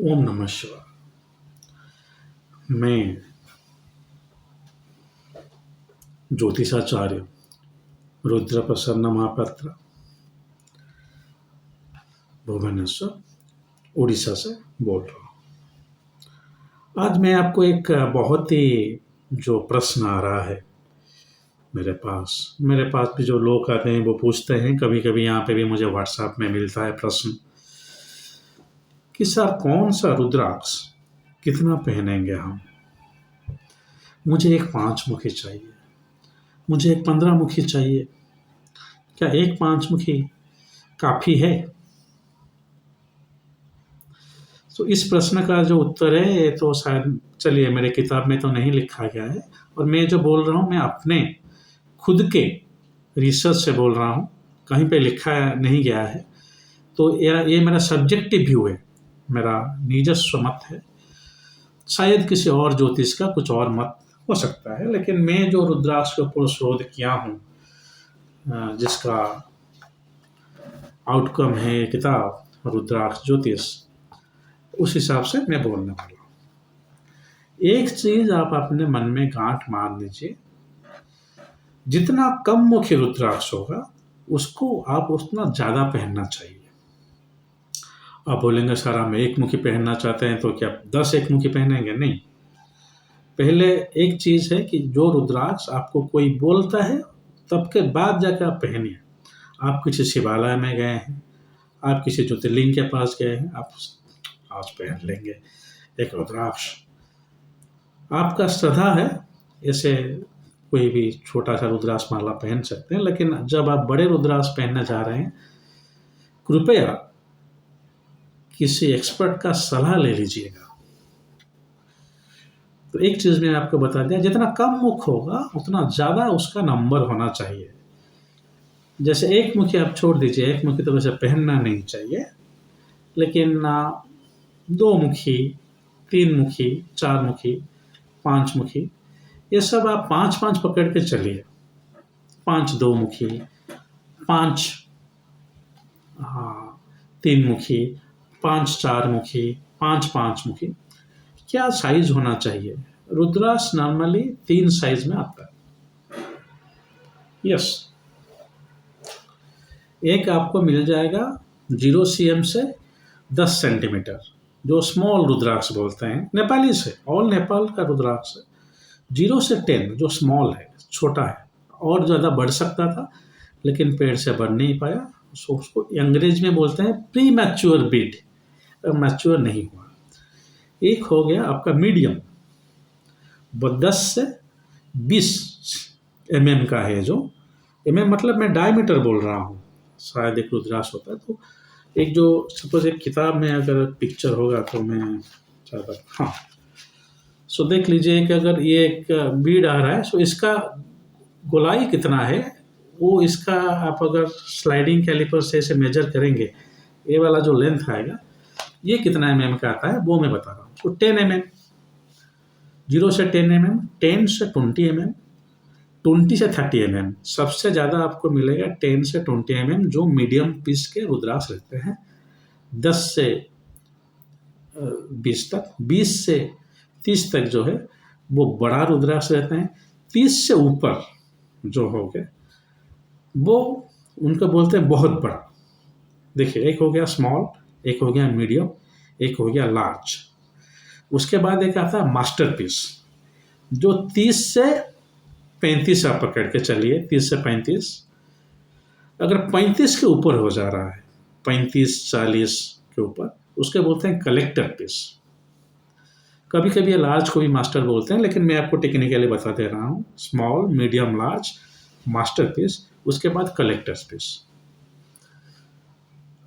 ओम नमः शिवाय। मैं ज्योतिषाचार्य रुद्र प्रसन्न महापात्र भुवनेश्वर उड़ीसा से बोल रहा हूँ। आज मैं आपको एक बहुत ही जो प्रश्न आ रहा है मेरे पास भी जो लोग आते हैं वो पूछते हैं, कभी कभी यहाँ पे भी मुझे व्हाट्सएप में मिलता है प्रश्न कि सर कौन सा रुद्राक्ष कितना पहनेंगे हम। मुझे एक 5 मुखी चाहिए, मुझे एक 15 मुखी चाहिए, क्या एक 5 मुखी काफी है? तो इस प्रश्न का जो उत्तर है ये तो शायद चलिए मेरे किताब में तो नहीं लिखा गया है, और मैं जो बोल रहा हूँ मैं अपने खुद के रिसर्च से बोल रहा हूँ, कहीं पे लिखा नहीं गया है। तो ये मेरा सब्जेक्टिव व्यू है, मेरा निजस्व मत है। शायद किसी और ज्योतिष का कुछ और मत हो सकता है, लेकिन मैं जो रुद्राक्ष के ऊपर शोध किया हूँ, जिसका आउटकम है किताब रुद्राक्ष ज्योतिष, उस हिसाब से मैं बोलने वाला हूँ। एक चीज आप अपने मन में गांठ मार लीजिए, जितना कम मुखी रुद्राक्ष होगा उसको आप उतना ज्यादा पहनना चाहिए। आप बोलेंगे सर हम एक मुखी पहनना चाहते हैं तो क्या 10 एक मुखी पहनेंगे? नहीं। पहले एक चीज है कि जो रुद्राक्ष आपको कोई बोलता है तब के बाद जाकर आप पहनिए। आप किसी शिवालय में गए हैं, आप किसी ज्योतिर्लिंग के पास गए हैं, आप आज पहन लेंगे एक रुद्राक्ष। आपका श्रद्धा है, ऐसे कोई भी छोटा सा रुद्राक्ष माला पहन सकते हैं, लेकिन जब आप बड़े रुद्राक्ष पहनने जा रहे हैं कृपया किसी एक्सपर्ट का सलाह ले लीजिएगा। तो एक चीज मैं आपको बता दिया, जितना कम मुख होगा उतना ज्यादा उसका नंबर होना चाहिए। जैसे एक मुखी आप छोड़ दीजिए, एक मुखी तो वैसे पहनना नहीं चाहिए, लेकिन 2 मुखी, 3 मुखी, 4 मुखी, 5 मुखी, ये सब आप 5-5 पकड़ के चलिए। 5 2 मुखी, 5 3 मुखी, 5 4 मुखी, 5 5 मुखी। क्या साइज होना चाहिए? रुद्राक्ष नॉर्मली 3 साइज में आता है। यस, एक आपको मिल जाएगा 0 cm से 10 सेंटीमीटर, जो स्मॉल रुद्राक्ष बोलते हैं, नेपाली से, ऑल नेपाल का रुद्राक्ष है। 0 से 10 जो स्मॉल है, छोटा है, और ज़्यादा बढ़ सकता था लेकिन पेड़ से बढ़ नहीं पाया, उसको अंग्रेज में बोलते हैं प्री मैच्योर बीड, मैच्योर नहीं हुआ। एक हो गया आपका मीडियम, वो 10 से 20 mm का है। जो mm मतलब मैं डायमीटर बोल रहा हूँ, शायद एक रुद्राक्ष होता है। तो एक जो सपोज एक किताब में अगर पिक्चर होगा तो मैं ज़्यादा, हाँ, सो देख लीजिए कि अगर ये एक बीड आ रहा है, सो इसका गोलाई कितना है, वो इसका आप अगर स्लाइडिंग कैलिपर से इसे मेजर करेंगे, ये वाला जो लेंथ आएगा ये कितना mm का आता है वो मैं बता रहा हूँ। तो 10 mm, 0 से 10 mm, 10 से 20 mm, 20 से 30 mm, सबसे ज़्यादा आपको मिलेगा 10 से 20 mm, जो मीडियम पीस के रुद्राक्ष रहते हैं। 10 से 20 तक, 20 से 30 तक जो है वो बड़ा रुद्राक्ष रहते हैं। 30 से ऊपर जो हो गए वो उनको बोलते हैं बहुत बड़ा। देखिए, एक हो गया स्मॉल, एक हो गया मीडियम, एक हो गया लार्ज। उसके बाद एक आता है मास्टरपीस, जो 30 से 35 आप पकड़ के चलिए, 30 से 35। अगर 35 के ऊपर हो जा रहा है, 35-40 के ऊपर, उसके बोलते हैं कलेक्टर पीस। कभी कभी ये लार्ज को भी मास्टर बोलते हैं, लेकिन मैं आपको टेक्निकली बता दे रहा हूँ, small, medium, large, masterpiece, उसके बाद कलेक्टर पीस।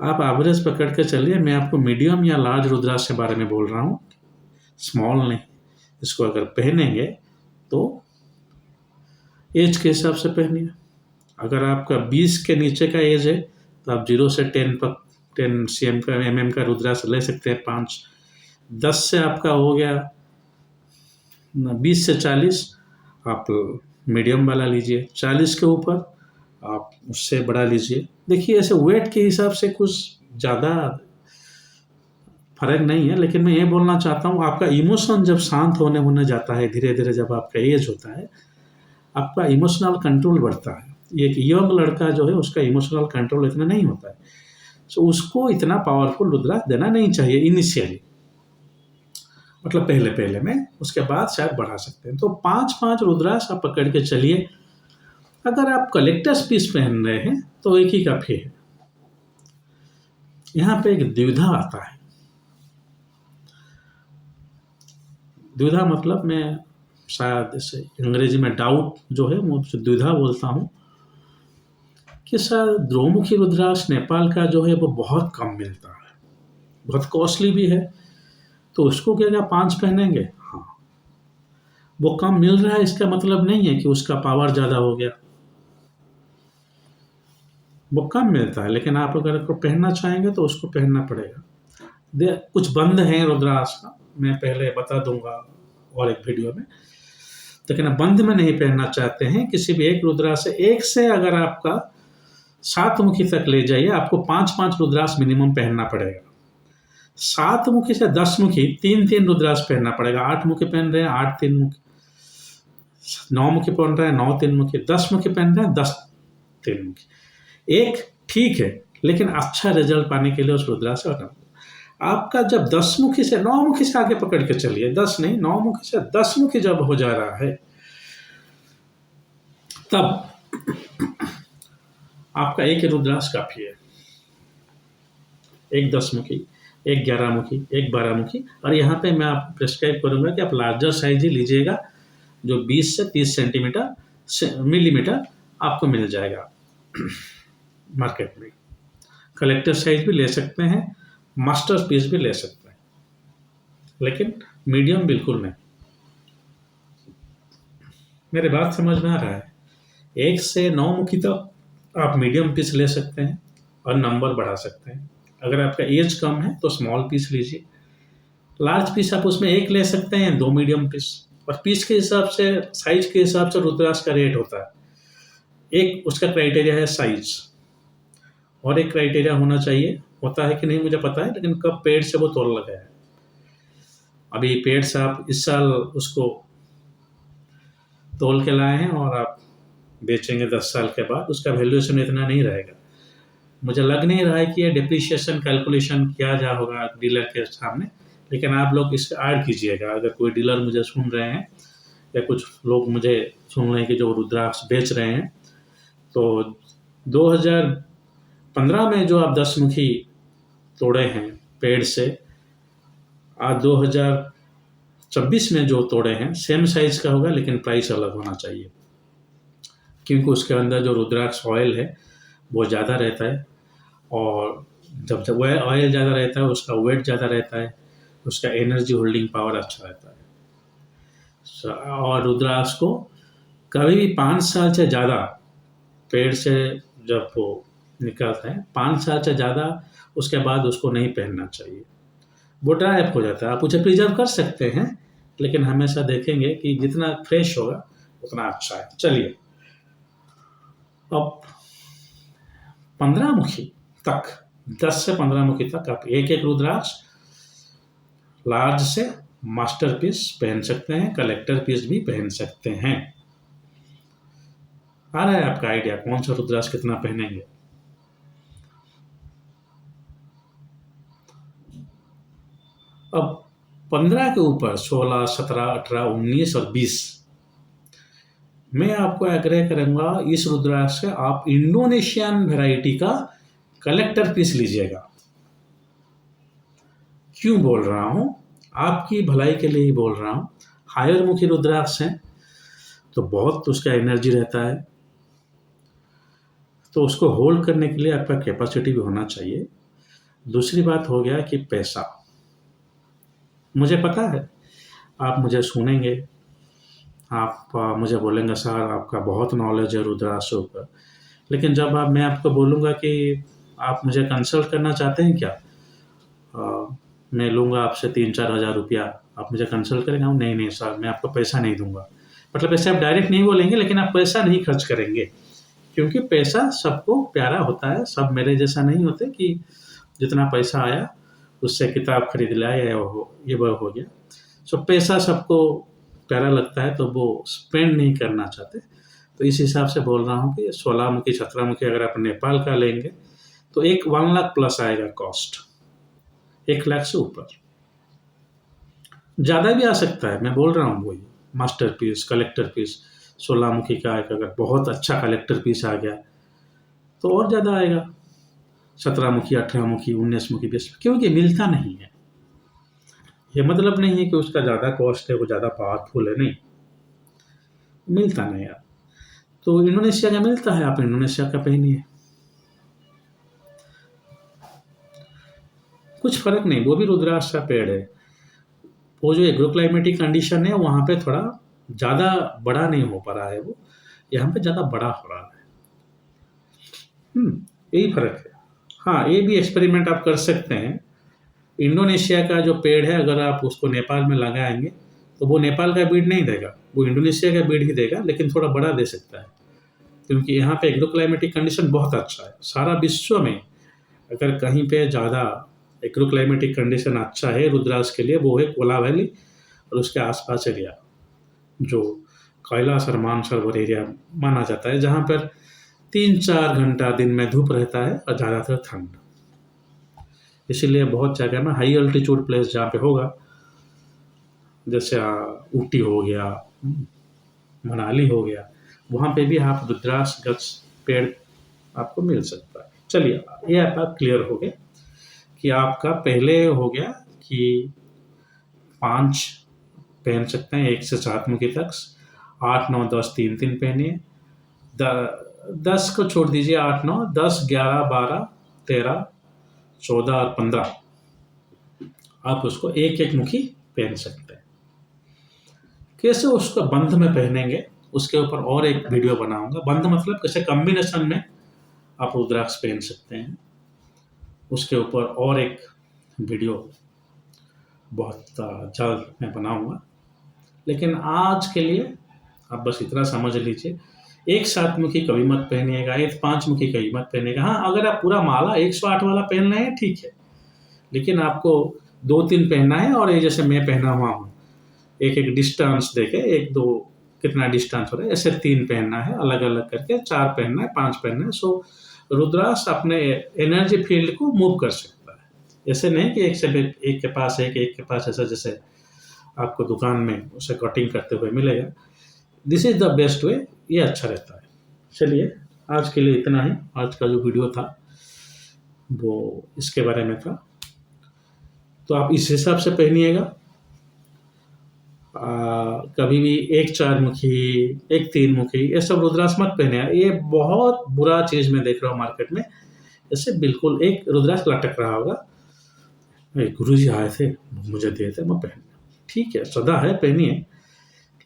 आप एवरेज पकड़ के चलिए। मैं आपको मीडियम या लार्ज रुद्राक्ष के बारे में बोल रहा हूँ, स्मॉल नहीं। इसको अगर पहनेंगे तो एज के हिसाब से पहनिए। अगर आपका 20 के नीचे का एज है तो आप 0 से 10 cm का mm का रुद्राक्ष ले सकते हैं, 5। 10 से आपका हो गया 20 से 40, आप मीडियम वाला लीजिए। 40 के ऊपर आप उससे बड़ा लीजिए। देखिए, ऐसे वेट के हिसाब से कुछ ज़्यादा फ़र्क नहीं है, लेकिन मैं ये बोलना चाहता हूँ आपका इमोशन जब शांत होने जाता है धीरे-धीरे, जब आपका एज होता है, आपका इमोशनल कंट्रोल बढ़ता है। एक यंग लड़का जो है उसका इमोशनल कंट्रोल इतना नहीं होता है। सो उसको इतना पावरफुल रुद्राक्ष देना नहीं चाहिए इनिशियली, मतलब पहले-पहले में, उसके बाद शायद बढ़ा सकते हैं। तो 5-5 रुद्राक्ष आप पकड़ के चलिए। अगर आप कलेक्टर्स पीस पहन रहे हैं तो एक ही काफ़ी है। यहाँ पे एक द्विधा आता है। द्विधा मतलब मैं शायद इसे अंग्रेजी में डाउट जो है वो द्विधा बोलता हूँ कि शायद द्रोमुखी रुद्राक्ष नेपाल का जो है वो बहुत कम मिलता है, बहुत कॉस्टली भी है। तो उसको क्या 5 पहनेंगे? हाँ, वो कम मिल रहा है इसका मतलब नहीं है कि उसका पावर ज़्यादा हो गया। वो कम मिलता है, लेकिन आप अगर उसको पहनना चाहेंगे तो उसको पहनना पड़ेगा। कुछ बंद हैं रुद्राक्ष का, मैं पहले बता दूंगा और एक वीडियो में। लेकिन आप बंद में नहीं पहनना चाहते हैं किसी भी एक रुद्राक्ष से, एक से अगर आपका 7 मुखी तक ले जाइए, आपको 5-5 रुद्राक्ष मिनिमम पहनना पड़ेगा। 7 मुखी से 10 मुखी 3-3 रुद्राक्ष पहनना पड़ेगा। 8 मुखी पहन रहे हैं 8 3 मुखी, 9 मुखी पहन रहे हैं 9 3 मुखी, 10 मुखी पहन रहे हैं 10 3 मुखी। एक ठीक है, लेकिन अच्छा रिजल्ट पाने के लिए उस रुद्राक्ष से हटाना। आपका जब 10 मुखी से 9 मुखी से आगे पकड़ के चलिए, 10 नहीं 9 मुखी से 10 मुखी जब हो जा रहा है, तब आपका एक रुद्राक्ष काफी है। एक 10 मुखी, एक 11 मुखी, एक 12 मुखी। और यहाँ पे मैं आपको प्रिस्क्राइब करूंगा कि आप लार्जर साइज ही लीजिएगा, जो 20 से 30 सेंटीमीटर मिलीमीटर आपको मिल जाएगा मार्केट में। कलेक्टर साइज भी ले सकते हैं, मास्टर पीस भी ले सकते हैं, लेकिन मीडियम बिल्कुल नहीं। मेरी बात समझ में आ रहा है? 1 से 9 मुखी तक आप मीडियम पीस ले सकते हैं और नंबर बढ़ा सकते हैं। अगर आपका एज कम है तो स्मॉल पीस लीजिए। लार्ज पीस आप उसमें 1 ले सकते हैं, 2 मीडियम पीस। और पीस के हिसाब से, साइज के हिसाब से रुद्राक्ष का रेट होता है। एक उसका क्राइटेरिया है साइज, और एक क्राइटेरिया होना चाहिए, होता है कि नहीं मुझे पता है, लेकिन कब पेड़ से वो तोड़ लगा है। अभी पेड़ से आप इस साल उसको तोल के लाए हैं और आप बेचेंगे 10 साल के बाद, उसका वैल्यूएशन इतना नहीं रहेगा। मुझे लग नहीं रहा है कि ये डिप्रिशिएशन कैलकुलेशन किया जा होगा डीलर के सामने, लेकिन आप लोग इसे ऐड कीजिएगा। अगर कोई डीलर मुझे सुन रहे हैं या कुछ लोग मुझे सुन रहे हैं कि जो रुद्राक्ष बेच रहे हैं, तो 2015 में जो आप 10 मुखी तोड़े हैं पेड़ से, आज 2026 में जो तोड़े हैं सेम साइज का होगा, लेकिन प्राइस अलग होना चाहिए, क्योंकि उसके अंदर जो रुद्राक्ष ऑयल है वो ज़्यादा रहता है। और जब वह ऑयल ज़्यादा रहता है, उसका वेट ज़्यादा रहता है, उसका एनर्जी होल्डिंग पावर अच्छा रहता है। और रुद्राक्ष को कभी भी 5 साल से ज़्यादा पेड़ से जब वो निकलता है, 5 साल से ज़्यादा उसके बाद उसको नहीं पहनना चाहिए। वो ड्राई अप हो जाता है। आप उसे प्रिजर्व कर सकते हैं, लेकिन हमेशा देखेंगे कि जितना फ्रेश होगा उतना अच्छा है। चलिए, अब 15 मुखी तक, 10 से 15 मुखी तक आप एक एक रुद्राक्ष लार्ज से मास्टर पीस पहन सकते हैं, कलेक्टर पीस भी पहन सकते हैं। आ रहा है आपका आइडिया कौन सा रुद्राक्ष कितना पहनेंगे? अब 15 के ऊपर 16, 17, 18, 19 और 20 मैं आपको आग्रह करूंगा, इस रुद्राक्ष से आप इंडोनेशियन वैरायटी का कलेक्टर पीस लीजिएगा। क्यों बोल रहा हूं? आपकी भलाई के लिए ही बोल रहा हूं। हायर मुखी रुद्राक्ष है तो बहुत उसका एनर्जी रहता है, तो उसको होल्ड करने के लिए आपका कैपेसिटी भी होना चाहिए। दूसरी बात हो गया कि पैसा। मुझे पता है आप मुझे सुनेंगे, आप मुझे बोलेंगे सर आपका बहुत नॉलेज है रुद्राक्षों पर, लेकिन जब मैं आपको बोलूँगा कि आप मुझे कंसल्ट करना चाहते हैं क्या, मैं लूँगा आपसे 3-4 हज़ार रुपया, आप मुझे कंसल्ट करेंगे? नहीं नहीं सर, मैं आपको पैसा नहीं दूंगा। मतलब ऐसे आप डायरेक्ट नहीं बोलेंगे, लेकिन आप पैसा नहीं खर्च करेंगे, क्योंकि पैसा सबको प्यारा होता है। सब मेरे जैसा नहीं होते कि जितना पैसा आया उससे किताब खरीद लिया, ये वह हो गया। सो पैसा सबको प्यारा लगता है तो वो स्पेंड नहीं करना चाहते। तो इस हिसाब से बोल रहा हूँ कि 16 मुखी 17 मुखी अगर आप नेपाल का लेंगे तो एक 1 लाख प्लस आएगा कॉस्ट, 1 लाख से ऊपर। ज़्यादा भी आ सकता है, मैं बोल रहा हूँ वही मास्टर पीस, कलेक्टर पीस 16 मुखी का एक अगर बहुत अच्छा कलेक्टर पीस आ गया तो और ज़्यादा आएगा, 17 मुखी 18 मुखी 19 मुखी 20, क्योंकि मिलता नहीं है। ये मतलब नहीं है कि उसका ज़्यादा कॉस्ट है, वो ज़्यादा पावरफुल है, नहीं, मिलता नहीं यार। तो इंडोनेशिया का मिलता है, आप इंडोनेशिया का पहनिए, कुछ फर्क नहीं, वो भी रुद्राक्ष का पेड़ है। वो जो एग्रोक्लाइमेटिक कंडीशन है वहाँ पे थोड़ा ज़्यादा बड़ा नहीं हो पा रहा है, वो यहाँ पे ज़्यादा बड़ा हो रहा है। यही फर्क है। हाँ, ये भी एक्सपेरिमेंट आप कर सकते हैं। इंडोनेशिया का जो पेड़ है अगर आप उसको नेपाल में लगाएंगे तो वो नेपाल का बीड नहीं देगा, वो इंडोनेशिया का बीड ही देगा, लेकिन थोड़ा बड़ा दे सकता है, क्योंकि यहाँ पे एग्रोक्लाइमेटिक कंडीशन बहुत अच्छा है। सारा विश्व में अगर कहीं पे ज़्यादा एग्रोक्लाइमेटिक कंडीशन अच्छा है रुद्राक्ष के लिए, वो है कोला वैली और उसके आसपास एरिया, जो कैलाश और मानसरोवर एरिया माना जाता है, जहाँ पर 3-4 घंटा दिन में धूप रहता है और ज़्यादातर ठंड। इसीलिए बहुत जगह में हाई अल्टीट्यूड प्लेस जहाँ पे होगा, जैसे ऊटी हो गया, मनाली हो गया, वहाँ पे भी आप रुद्राक्ष गछ पेड़ आपको मिल सकता है। चलिए, ये बात क्लियर हो गया कि आपका पहले हो गया कि 5 पहन सकते हैं 1 से 7 मुखी तक, 8, 9, 10 3-3 पहनिए, 10 को छोड़ दीजिए, 8, 9, 10, 11, 12, 13, 14 और 15 आप उसको 1-1 मुखी पहन सकते हैं। कैसे उसको बंध में पहनेंगे उसके ऊपर और एक वीडियो बनाऊंगा। बंध मतलब कैसे कॉम्बिनेशन में आप रुद्राक्ष पहन सकते हैं, उसके ऊपर और एक वीडियो बहुत जल्द मैं बनाऊंगा। लेकिन आज के लिए आप बस इतना समझ लीजिए, 1 7 मुखी कभी मत पहनिएगा, 1 5 मुखी कभी मत पहनिएगा। हाँ, अगर आप पूरा माला 108 वाला पहन रहे हैं ठीक है, लेकिन आपको 2-3 पहनना है, और ये जैसे मैं पहना हुआ हूँ, एक डिस्टेंस देके 1-2 कितना डिस्टेंस हो रहा है, ऐसे 3 पहनना है, अलग अलग करके 4 पहनना है, 5 पहनना है। सो रुद्राक्ष अपने एनर्जी फील्ड को मूव कर सकता है। ऐसे नहीं कि एक के पास एक के पास ऐसा जैसे आपको दुकान में उसे कटिंग करते हुए मिलेगा। This is the best way, ये अच्छा रहता है। चलिए, आज के लिए इतना ही। आज का जो वीडियो था वो इसके बारे में था, तो आप इस हिसाब से पहनिएगा। कभी भी 1 4 मुखी 1 3 मुखी ये सब रुद्राक्ष मत पहने। ये बहुत बुरा चीज़ मैं देख रहा हूँ मार्केट में। जैसे बिल्कुल एक रुद्राक्ष लटक रहा होगा, गुरु जी आए थे मुझे दिए थे मैं पहन, ठीक है सदा है पहनिए,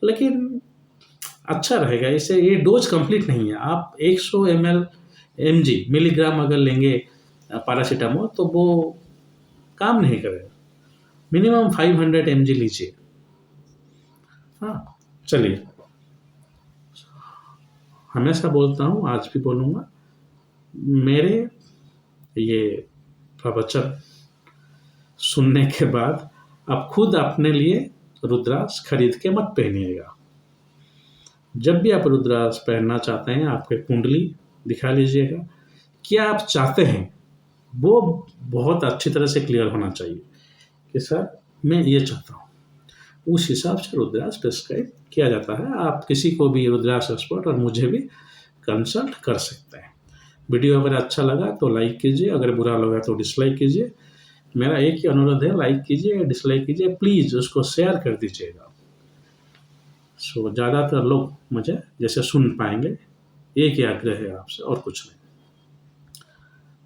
लेकिन अच्छा रहेगा। इससे ये डोज कंप्लीट नहीं है। आप 100 मिलीग्राम अगर लेंगे पैरासीटामोल तो वो काम नहीं करेगा। मिनिमम 500 mg लीजिए। हाँ, चलिए, हमेशा बोलता हूँ, आज भी बोलूँगा, मेरे ये प्रवचन सुनने के बाद आप खुद अपने लिए रुद्राक्ष खरीद के मत पहनिएगा। जब भी आप रुद्राक्ष पहनना चाहते हैं, आपके कुंडली दिखा लीजिएगा, क्या आप चाहते हैं वो बहुत अच्छी तरह से क्लियर होना चाहिए कि सर मैं ये चाहता हूँ। उस हिसाब से रुद्राक्ष प्रिस्क्राइब किया जाता है। आप किसी को भी रुद्राक्ष एक्सपर्ट और मुझे भी कंसल्ट कर सकते हैं। वीडियो अगर अच्छा लगा तो लाइक कीजिए, अगर बुरा लगा तो डिसलाइक कीजिए। मेरा एक ही अनुरोध है, लाइक कीजिए, डिसलाइक कीजिए, प्लीज़ उसको शेयर कर दीजिएगा। सो ज़्यादातर लोग मुझे जैसे सुन पाएंगे, एक ही आग्रह है आपसे, और कुछ नहीं।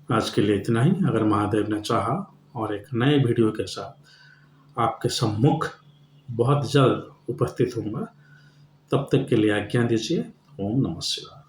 आज के लिए इतना ही। अगर महादेव ने चाहा और एक नए वीडियो के साथ आपके सम्मुख बहुत जल्द उपस्थित होऊंगा। तब तक के लिए आज्ञा दीजिए। ओम नमः शिवाय।